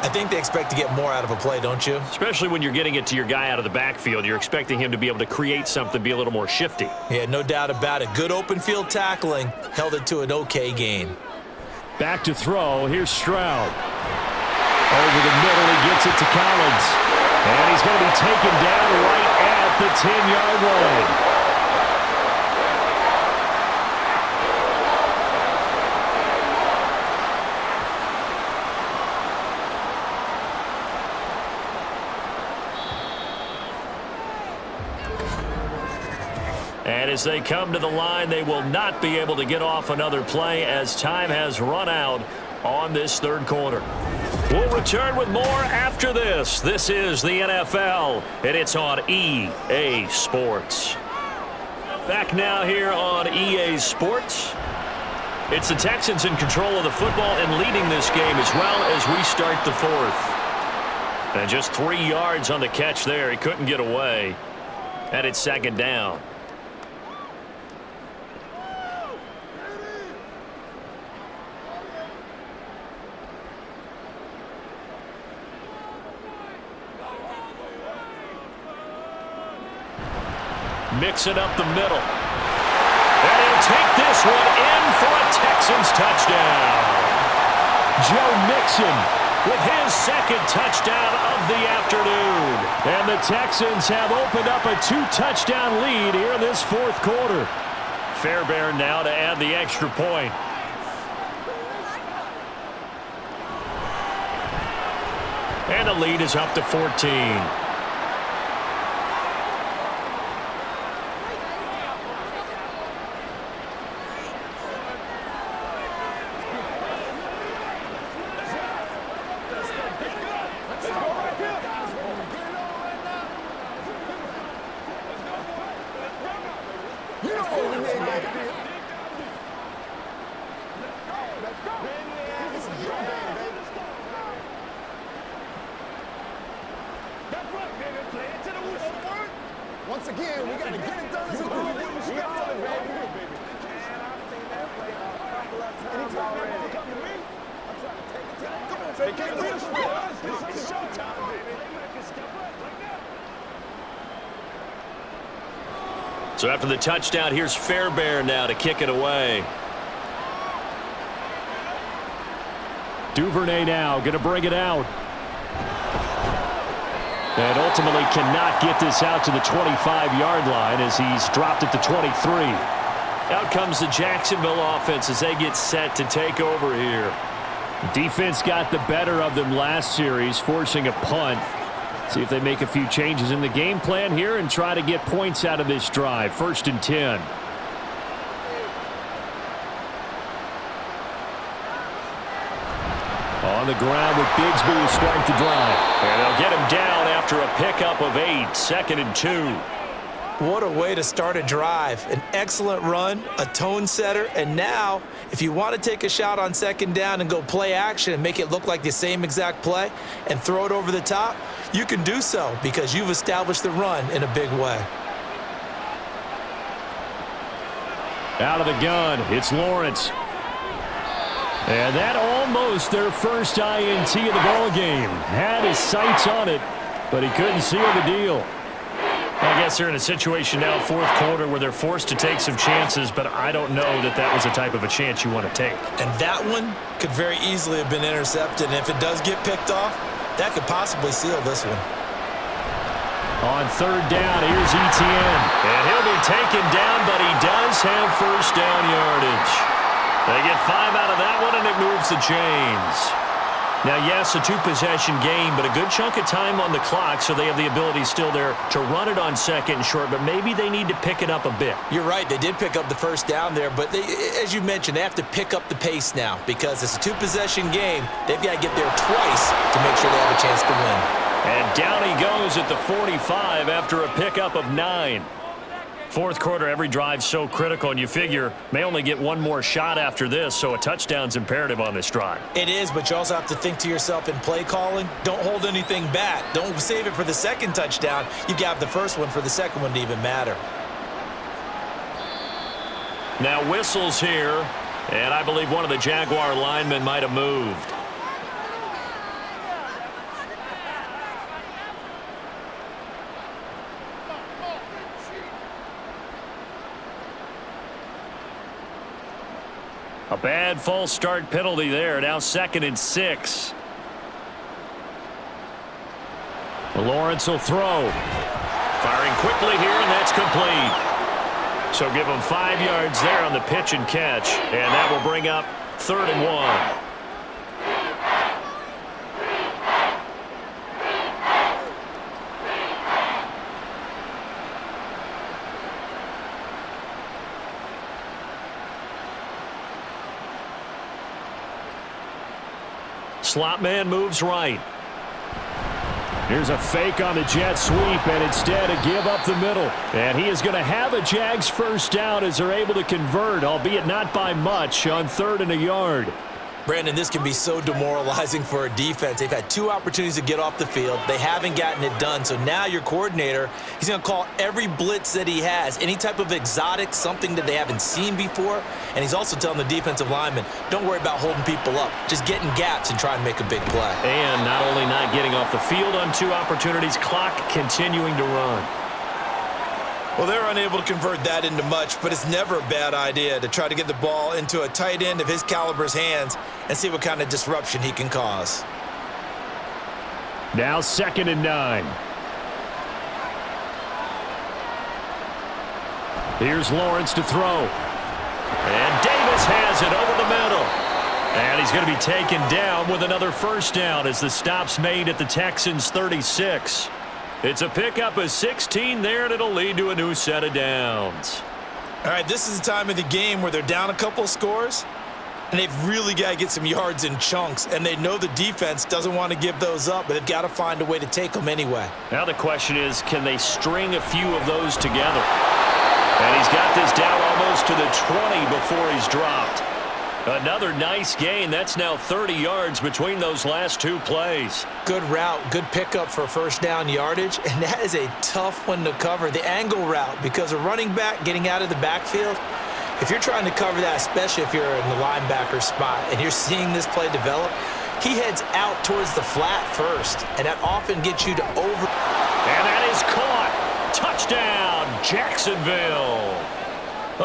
I think they expect to get more out of a play, don't you? Especially when you're getting it to your guy out of the backfield. You're expecting him to be able to create something, be a little more shifty. Yeah, no doubt about it. Good open field tackling held it to an okay gain. Back to throw. Here's Stroud. Over the middle, he gets it to Collins. And he's going to be taken down right at the 10-yard line. And as they come to the line, they will not be able to get off another play as time has run out on this 3rd quarter. We'll return with more after this. This is the NFL, and it's on EA Sports. Back now here on EA Sports. It's the Texans in control of the football and leading this game as well as we start the 4th. And just 3 yards on the catch there. He couldn't get away. And it's 2nd down. Mixing up the middle. And he'll take this one in for a Texans touchdown. Joe Mixon with his 2nd touchdown of the afternoon. And the Texans have opened up a 2-touchdown lead here in this 4th quarter. Fairbairn now to add the extra point. And the lead is up to 14. Once again, we got to get it done as a group. So after the touchdown, here's Fairbairn now to kick it away. Duvernay now going to bring it out. And ultimately cannot get this out to the 25-yard line as he's dropped at the 23. Out comes the Jacksonville offense as they get set to take over here. Defense got the better of them last series, forcing a punt. See if they make a few changes in the game plan here and try to get points out of this drive. 1st and 10. On the ground with Bigsby to start the drive. And they'll get him down after a pickup of 8. 2nd and 2. What a way to start a drive. An excellent run, a tone setter, and now if you want to take a shot on 2nd down and go play action and make it look like the same exact play and throw it over the top, you can do so because you've established the run in a big way. Out of the gun, it's Lawrence. And that almost their first INT of the ball game. Had his sights on it, but he couldn't seal the deal. I guess they're in a situation now, 4th quarter, where they're forced to take some chances, but I don't know that that was the type of a chance you want to take. And that one could very easily have been intercepted, and if it does get picked off, that could possibly seal this one. On 3rd down, here's Etienne. And he'll be taken down, but he does have 1st down yardage. They get 5 out of that one, and it moves the chains. Now, yes, a 2-possession game, but a good chunk of time on the clock, so they have the ability still there to run it on 2nd and short, but maybe they need to pick it up a bit. You're right. They did pick up the 1st down there, but they, as you mentioned, they have to pick up the pace now because it's a 2-possession game. They've got to get there twice to make sure they have a chance to win. And down he goes at the 45 after a pickup of 9. 4th quarter, every drive so critical, and you figure may only get one more shot after this, so a touchdown's imperative on this drive. It is, but you also have to think to yourself in play calling, don't hold anything back. Don't save it for the 2nd touchdown. You've got the 1st one for the 2nd one to even matter. Now whistles here, and I believe one of the Jaguar linemen might have moved. A bad false start penalty there. Now 2nd and 6. Lawrence will throw. Firing quickly here, and that's complete. So give him 5 yards there on the pitch and catch, and that will bring up 3rd and 1. Slot man moves right. Here's a fake on the jet sweep, and instead a give up the middle. And he is going to have a Jags 1st down as they're able to convert, albeit not by much, on 3rd and a yard. Brandon, this can be so demoralizing for a defense. They've had 2 opportunities to get off the field. They haven't gotten it done. So now your coordinator, he's going to call every blitz that he has, any type of exotic, something that they haven't seen before. And he's also telling the defensive lineman, don't worry about holding people up. Just get in gaps and try and make a big play. And not only not getting off the field on 2 opportunities, clock continuing to run. Well, they're unable to convert that into much, but it's never a bad idea to try to get the ball into a tight end of his caliber's hands and see what kind of disruption he can cause. Now 2nd and 9. Here's Lawrence to throw. And Davis has it over the middle. And he's going to be taken down with another 1st down as the stop's made at the Texans 36. It's a pickup of 16 there, and it'll lead to a new set of downs. All right, this is the time of the game where they're down a couple scores, and they've really got to get some yards in chunks, and they know the defense doesn't want to give those up, but they've got to find a way to take them anyway. Now the question is, can they string a few of those together? And he's got this down almost to the 20 before he's dropped. Another nice gain. That's now 30 yards between those last two plays. Good route, good pickup for first down yardage, and that is a tough one to cover. The angle route, because a running back getting out of the backfield, if you're trying to cover that, especially if you're in the linebacker spot and you're seeing this play develop, he heads out towards the flat first, and that often gets you to over. And that is caught. Touchdown, Jacksonville.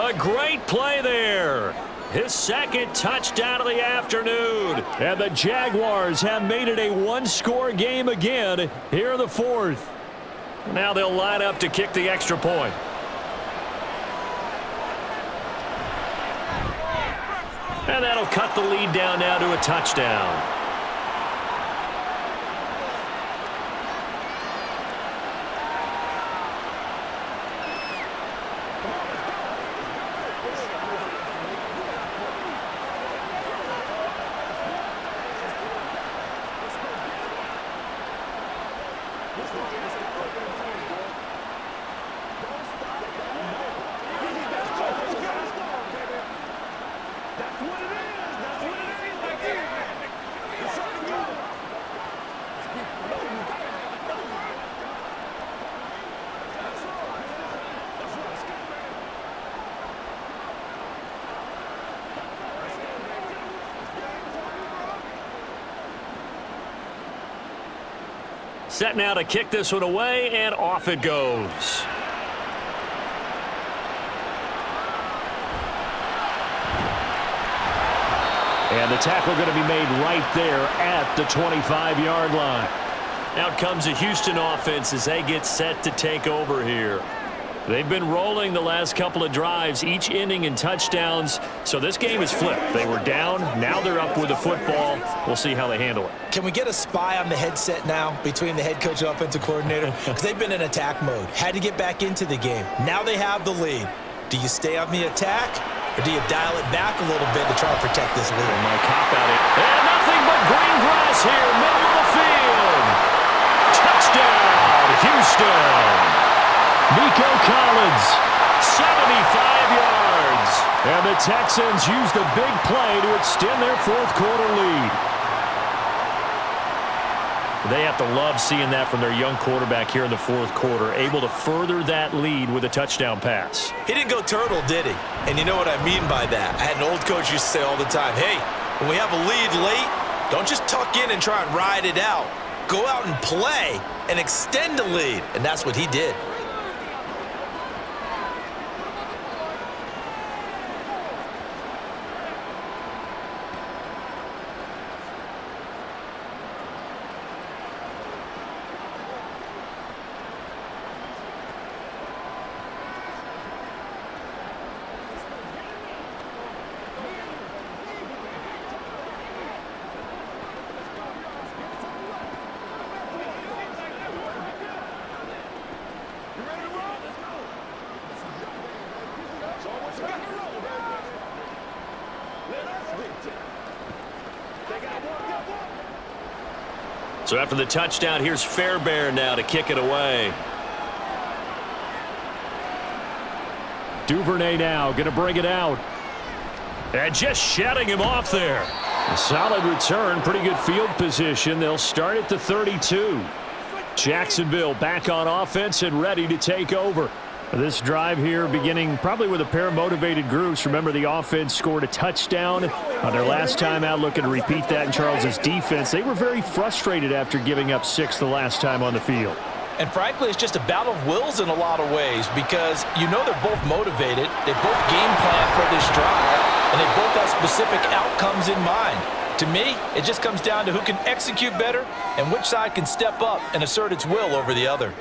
A great play there. His second touchdown of the afternoon. And the Jaguars have made it a one-score game again here in the fourth. Now they'll line up to kick the extra point. And that'll cut the lead down now to a touchdown. Set now to kick this one away, and off it goes. And the tackle going to be made right there at the 25-yard line. Out comes the Houston offense as they get set to take over here. They've been rolling the last couple of drives, each ending in touchdowns. So this game is flipped. They were down. Now they're up with the football. We'll see how they handle it. Can we get a spy on the headset now between the head coach and offensive coordinator? Because they've been in attack mode. Had to get back into the game. Now they have the lead. Do you stay on the attack, or do you dial it back a little bit to try to protect this lead? And my cop out it. And nothing but green grass here, middle of the field. Touchdown, Houston. Nico Collins, 75 yards. And the Texans use the big play to extend their fourth quarter lead. They have to love seeing that from their young quarterback here in the fourth quarter, able to further that lead with a touchdown pass. He didn't go turtle, did he? And you know what I mean by that. I had an old coach used to say all the time, hey, when we have a lead late, don't just tuck in and try and ride it out. Go out and play and extend the lead. And that's what he did. So after the touchdown, here's Fairbairn now to kick it away. Duvernay now going to bring it out. And just shutting him off there. A solid return, pretty good field position. They'll start at the 32. Jacksonville back on offense and ready to take over. This drive here beginning probably with a pair of motivated groups. Remember, the offense scored a touchdown on their last time out, looking to repeat that in Charles's defense. They were very frustrated after giving up 6 the last time on the field. And frankly, it's just a battle of wills in a lot of ways because you know they're both motivated. They both game plan for this drive, and they both have specific outcomes in mind. To me, it just comes down to who can execute better and which side can step up and assert its will over the other.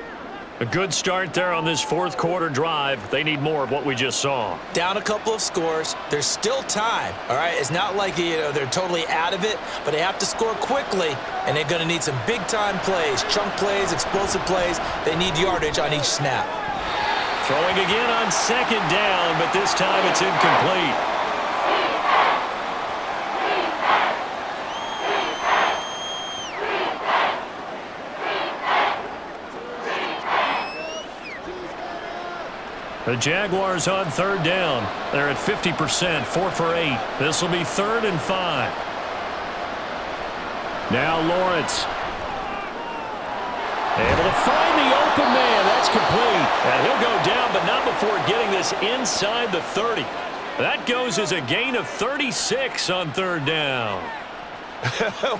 A good start there on this fourth quarter drive. They need more of what we just saw. Down a couple of scores. There's still time, all right? It's not like, they're totally out of it, but they have to score quickly, and they're going to need some big-time plays, chunk plays, explosive plays. They need yardage on each snap. Throwing again on second down, but this time it's incomplete. The Jaguars on third down. They're at 50%, 4 for 8. This will be 3rd and 5. Now Lawrence. Able to find the open man. That's complete. And he'll go down, but not before getting this inside the 30. That goes as a gain of 36 on 3rd down.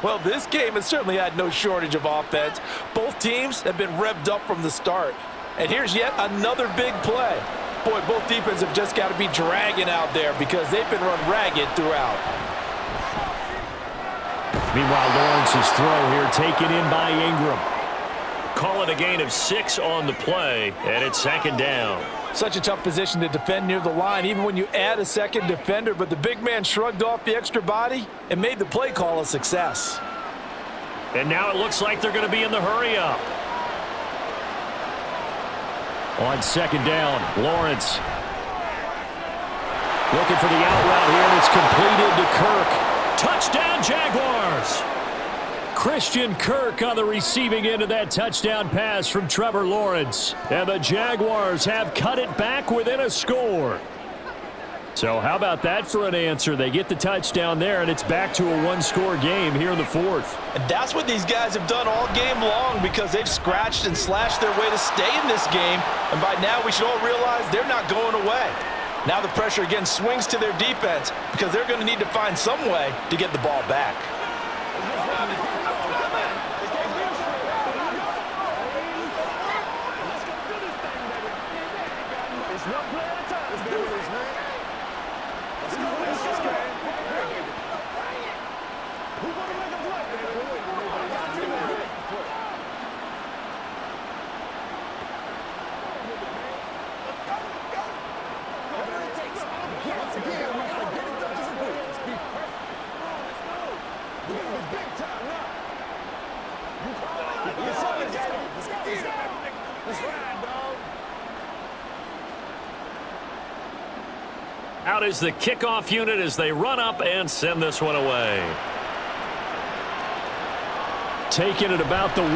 Well, this game has certainly had no shortage of offense. Both teams have been revved up from the start. And here's yet another big play. Boy, both defenses have just got to be dragging out there because they've been run ragged throughout. Meanwhile, Lawrence's throw here taken in by Ingram. Call it a gain of 6 on the play, and it's 2nd down. Such a tough position to defend near the line, even when you add a second defender, but the big man shrugged off the extra body and made the play call a success. And now it looks like they're going to be in the hurry-up. On 2nd down, Lawrence. Looking for the out route here, and it's completed to Kirk. Touchdown, Jaguars! Christian Kirk on the receiving end of that touchdown pass from Trevor Lawrence. And the Jaguars have cut it back within a score. So how about that for an answer? They get the touchdown there, and it's back to a one-score game here in the 4th. And that's what these guys have done all game long because they've scratched and slashed their way to stay in this game. And by now we should all realize they're not going away. Now the pressure again swings to their defense because they're going to need to find some way to get the ball back. Out is the kickoff unit as they run up and send this one away. Taking it about the 1.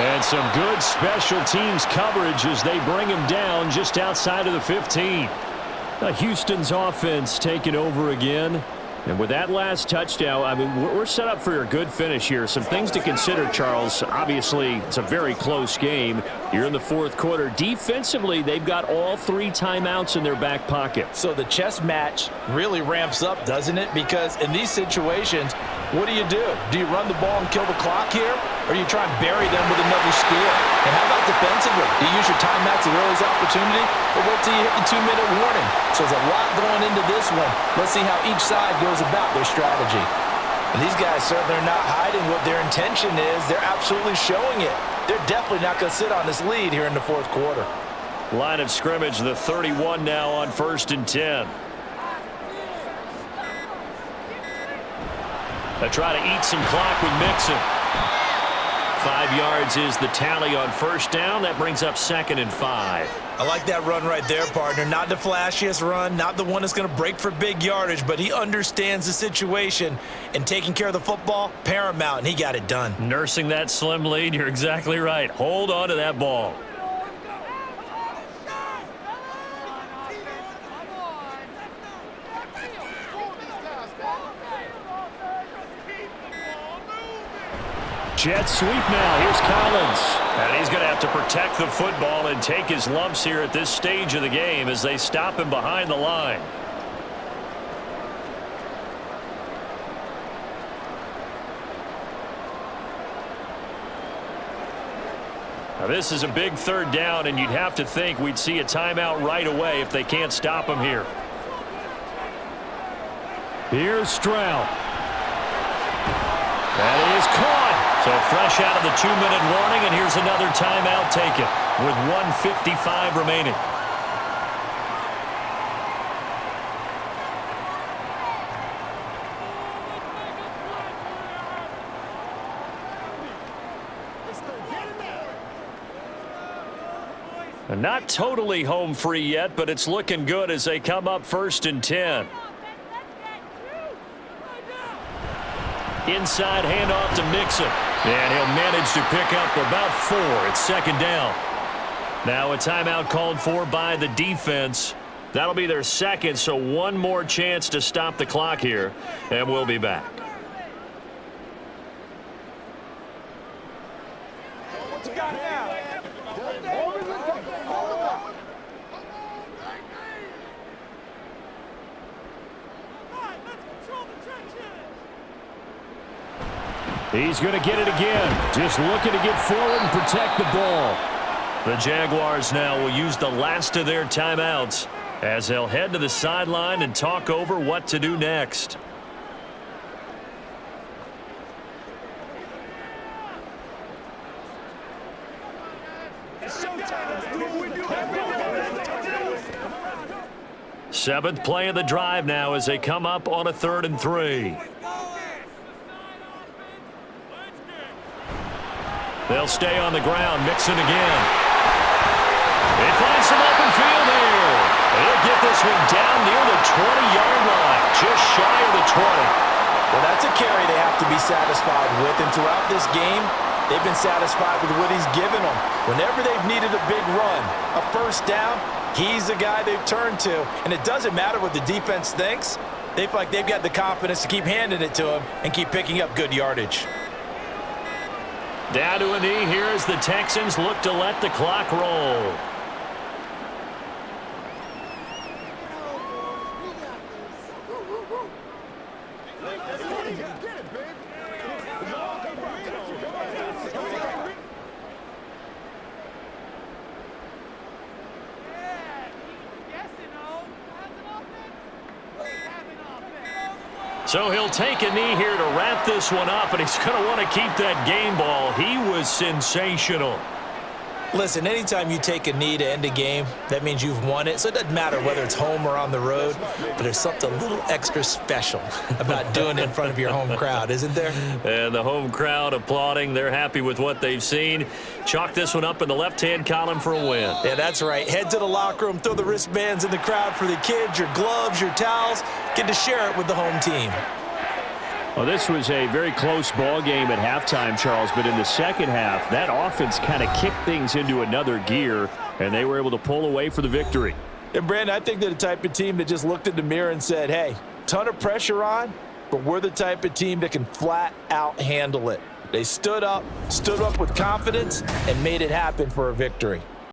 And some good special teams coverage as they bring him down just outside of the 15. Houston's offense taking over again. And with that last touchdown, I mean, we're set up for a good finish here. Some things to consider, Charles. Obviously, it's a very close game. You're in the 4th quarter. Defensively, they've got all 3 timeouts in their back pocket. So the chess match really ramps up, doesn't it? Because in these situations, what do? Do you run the ball and kill the clock here? Or you try and bury them with another score? And how about defensively? Do you use your timeouts at earliest opportunity? Or wait till you hit the 2-minute warning? So there's a lot going into this one. Let's see how each side goes about their strategy. And these guys certainly are not hiding what their intention is. They're absolutely showing it. They're definitely not going to sit on this lead here in the 4th quarter. Line of scrimmage, the 31 now on 1st and 10. They try to eat some clock with Mixon. 5 yards is the tally on 1st down. That brings up 2nd and 5. I like that run right there, partner. Not the flashiest run, not the one that's going to break for big yardage, but he understands the situation, and taking care of the football, paramount, and he got it done. Nursing that slim lead, you're exactly right. Hold on to that ball. Jet sweep now. Here's Collins. And he's going to have to protect the football and take his lumps here at this stage of the game as they stop him behind the line. Now this is a big 3rd down, and you'd have to think we'd see a timeout right away if they can't stop him here. Here's Stroud. That is caught. So fresh out of the 2-minute warning, and here's another timeout taken with 1:55 remaining. And not totally home free yet, but it's looking good as they come up 1st and 10. Inside handoff to Mixon. And he'll manage to pick up about 4. It's 2nd down. Now a timeout called for by the defense. That'll be their second, so one more chance to stop the clock here, and we'll be back. What you got now? He's going to get it again. Just looking to get forward and protect the ball. The Jaguars now will use the last of their timeouts as they'll head to the sideline and talk over what to do next. Seventh play of the drive now as they come up on a 3rd and 3. They'll stay on the ground. Mixon again. They find some open field here. They'll get this one down near the 20-yard line, just shy of the 20. Well, that's a carry they have to be satisfied with, and throughout this game, they've been satisfied with what he's given them. Whenever they've needed a big run, a first down, he's the guy they've turned to, and it doesn't matter what the defense thinks. They feel like they've got the confidence to keep handing it to him and keep picking up good yardage. Down to a knee here as the Texans look to let the clock roll. So he'll take a knee here to wrap this one up, and he's going to want to keep that game ball. He was sensational. Listen, anytime you take a knee to end a game, that means you've won it. So it doesn't matter whether it's home or on the road, but there's something a little extra special about doing it in front of your home crowd, isn't there? And the home crowd applauding. They're happy with what they've seen. Chalk this one up in the left-hand column for a win. Yeah, that's right. Head to the locker room, throw the wristbands in the crowd for the kids, your gloves, your towels. Get to share it with the home team. Well, this was a very close ball game at halftime, Charles, but in the second half, that offense kind of kicked things into another gear, and they were able to pull away for the victory. And, Brandon, I think they're the type of team that just looked in the mirror and said, hey, ton of pressure on, but we're the type of team that can flat out handle it. They stood up with confidence, and made it happen for a victory.